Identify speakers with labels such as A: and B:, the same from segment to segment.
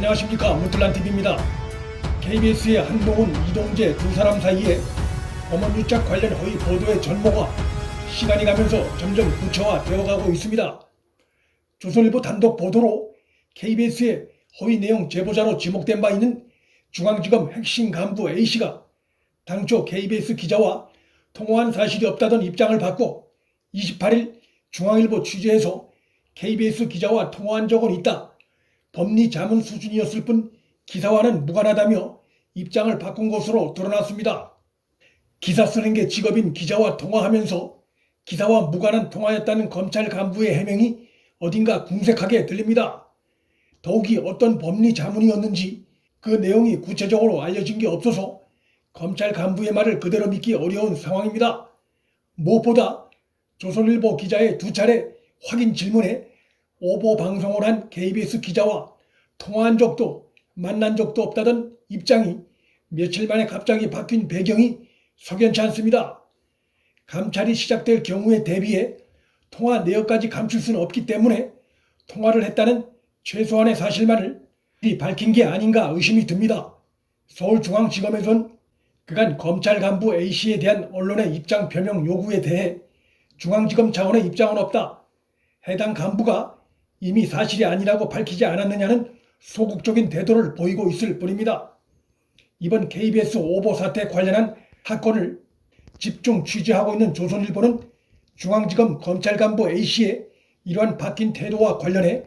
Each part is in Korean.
A: 안녕하십니까, 문틀란TV입니다. KBS의 한동훈, 이동재 두 사람 사이에 검언유착 관련 허위 보도의 전모가 시간이 가면서 점점 구체화되어가고 있습니다. 조선일보 단독 보도로 KBS의 허위 내용 제보자로 지목된 바 있는 중앙지검 핵심 간부 A씨가 당초 KBS 기자와 통화한 사실이 없다던 입장을 바꿔 28일 중앙일보 취재에서 KBS 기자와 통화한 적은 있다, 법리 자문 수준이었을 뿐 기사와는 무관하다며 입장을 바꾼 것으로 드러났습니다. 기사 쓰는 게 직업인 기자와 통화하면서 기사와 무관한 통화였다는 검찰 간부의 해명이 어딘가 궁색하게 들립니다. 더욱이 어떤 법리 자문이었는지 그 내용이 구체적으로 알려진 게 없어서 검찰 간부의 말을 그대로 믿기 어려운 상황입니다. 무엇보다 조선일보 기자의 두 차례 확인 질문에 오보 방송을 한 KBS 기자와 통화한 적도 만난 적도 없다던 입장이 며칠 만에 갑자기 바뀐 배경이 석연치 않습니다. 감찰이 시작될 경우에 대비해 통화 내역까지 감출 수는 없기 때문에 통화를 했다는 최소한의 사실만을 밝힌 게 아닌가 의심이 듭니다. 서울중앙지검에선 그간 검찰 간부 A씨에 대한 언론의 입장 표명 요구에 대해 중앙지검 차원의 입장은 없다, 해당 간부가 이미 사실이 아니라고 밝히지 않았느냐는 소극적인 태도를 보이고 있을 뿐입니다. 이번 KBS 오보 사태 관련한 사건을 집중 취재하고 있는 조선일보는 중앙지검 검찰 간부 A씨의 이러한 바뀐 태도와 관련해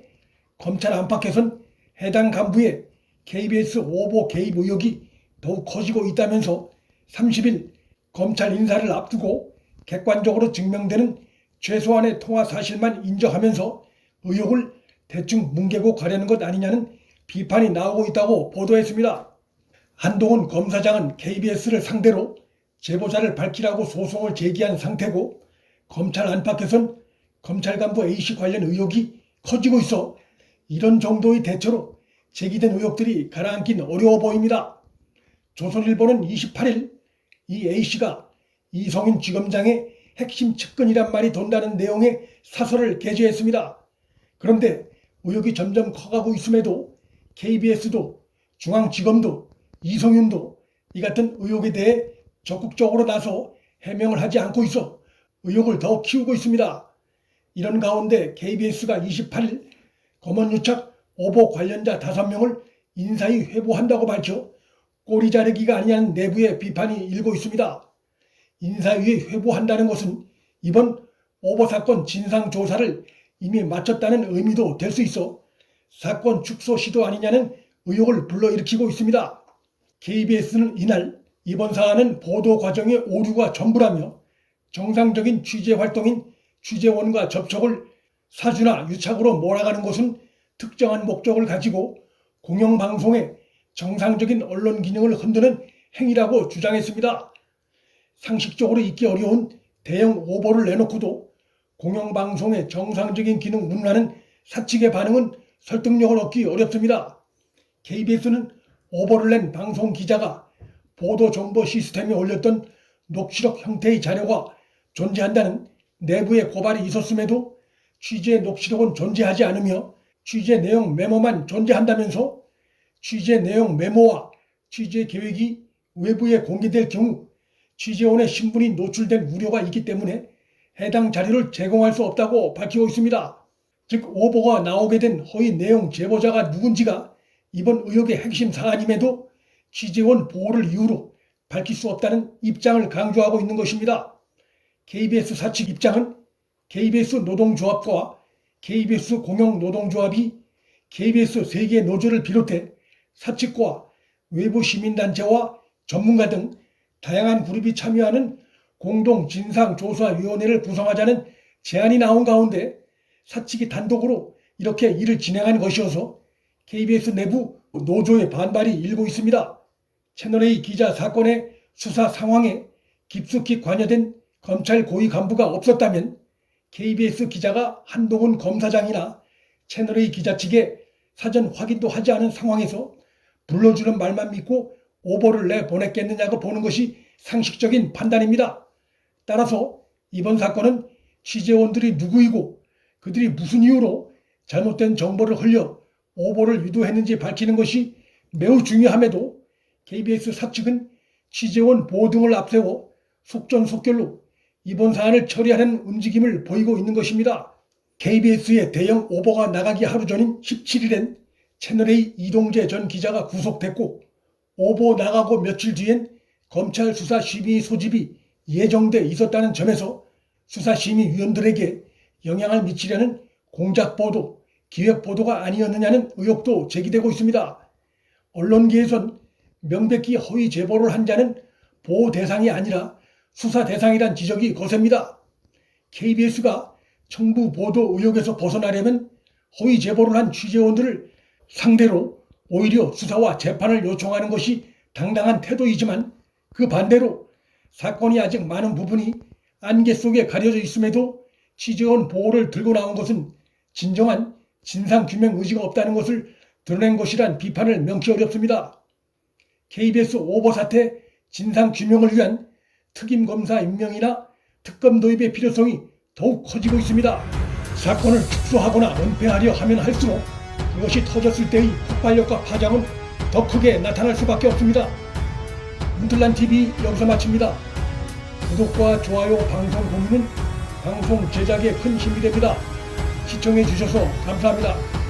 A: 검찰 안팎에선 해당 간부의 KBS 오보 개입 의혹이 더욱 커지고 있다면서 30일 검찰 인사를 앞두고 객관적으로 증명되는 최소한의 통화 사실만 인정하면서 의혹을 대충 뭉개고 가려는 것 아니냐는 비판이 나오고 있다고 보도했습니다. 한동훈 검사장은 KBS를 상대로 제보자를 밝히라고 소송을 제기한 상태고, 검찰 안팎에선 검찰 간부 A씨 관련 의혹이 커지고 있어 이런 정도의 대처로 제기된 의혹들이 가라앉긴 어려워 보입니다. 조선일보는 28일 이 A씨가 이성윤 지검장의 핵심 측근이란 말이 돈다는 내용의 사설을 게재했습니다. 그런데 의혹이 점점 커가고 있음에도 KBS도 중앙지검도 이성윤도 이 같은 의혹에 대해 적극적으로 나서 해명을 하지 않고 있어 의혹을 더 키우고 있습니다. 이런 가운데 KBS가 28일 검언유착 오보 관련자 5명을 인사히 회부한다고 밝혀 꼬리 자르기가 아니냐는 내부의 비판이 일고 있습니다. 인사위에 회부한다는 것은 이번 오보 사건 진상조사를 이미 마쳤다는 의미도 될 수 있어 사건 축소 시도 아니냐는 의혹을 불러일으키고 있습니다. KBS는 이날 이번 사안은 보도 과정의 오류가 전부라며 정상적인 취재 활동인 취재원과 접촉을 사주나 유착으로 몰아가는 것은 특정한 목적을 가지고 공영방송의 정상적인 언론 기능을 흔드는 행위라고 주장했습니다. 상식적으로 있기 어려운 대형 오보를 내놓고도 공영방송의 정상적인 기능 운운하는 사측의 반응은 설득력을 얻기 어렵습니다. KBS는 오보를 낸 방송 기자가 보도 정보 시스템에 올렸던 녹취록 형태의 자료가 존재한다는 내부의 고발이 있었음에도 취재 녹취록은 존재하지 않으며 취재 내용 메모만 존재한다면서 취재 내용 메모와 취재 계획이 외부에 공개될 경우 취재원의 신분이 노출될 우려가 있기 때문에 해당 자료를 제공할 수 없다고 밝히고 있습니다. 즉 오보가 나오게 된 허위 내용 제보자가 누군지가 이번 의혹의 핵심 사안임에도 취재원 보호를 이유로 밝힐 수 없다는 입장을 강조하고 있는 것입니다. KBS 사측 입장은 KBS 노동조합과 KBS 공영노동조합이 KBS 세계 노조를 비롯해 사측과 외부 시민단체와 전문가 등 다양한 그룹이 참여하는 공동진상조사위원회를 구성하자는 제안이 나온 가운데 사측이 단독으로 이렇게 일을 진행한 것이어서 KBS 내부 노조의 반발이 일고 있습니다. 채널A 기자 사건의 수사 상황에 깊숙이 관여된 검찰 고위 간부가 없었다면 KBS 기자가 한동훈 검사장이나 채널A 기자 측에 사전 확인도 하지 않은 상황에서 불러주는 말만 믿고 오보를 내보냈겠느냐고 보는 것이 상식적인 판단입니다. 따라서 이번 사건은 취재원들이 누구이고 그들이 무슨 이유로 잘못된 정보를 흘려 오보를 유도했는지 밝히는 것이 매우 중요함에도 KBS 사측은 취재원 보호 등을 앞세워 속전속결로 이번 사안을 처리하는 움직임을 보이고 있는 것입니다. KBS의 대형 오보가 나가기 하루 전인 17일엔 채널A 이동재 전 기자가 구속됐고, 오보 나가고 며칠 뒤엔 검찰 수사심의 소집이 예정돼 있었다는 점에서 수사심의위원들에게 영향을 미치려는 공작보도, 기획보도가 아니었느냐는 의혹도 제기되고 있습니다. 언론계에선 명백히 허위 제보를 한 자는 보호 대상이 아니라 수사 대상이란 지적이 거셉니다. KBS가 청부 보도 의혹에서 벗어나려면 허위 제보를 한 취재원들을 상대로 오히려 수사와 재판을 요청하는 것이 당당한 태도이지만, 그 반대로 사건이 아직 많은 부분이 안개 속에 가려져 있음에도 취재원 보호를 들고 나온 것은 진정한 진상규명 의지가 없다는 것을 드러낸 것이란 비판을 명키 어렵습니다. KBS 오보 사태 진상규명을 위한 특임검사 임명이나 특검 도입의 필요성이 더욱 커지고 있습니다. 사건을 축소하거나 은폐하려 하면 할수록 그것이 터졌을 때의 폭발력과 파장은 더 크게 나타날 수밖에 없습니다. 문틀란TV 여기서 마칩니다. 구독과 좋아요, 방송 공유는 방송 제작에 큰 힘이 됩니다. 시청해 주셔서 감사합니다.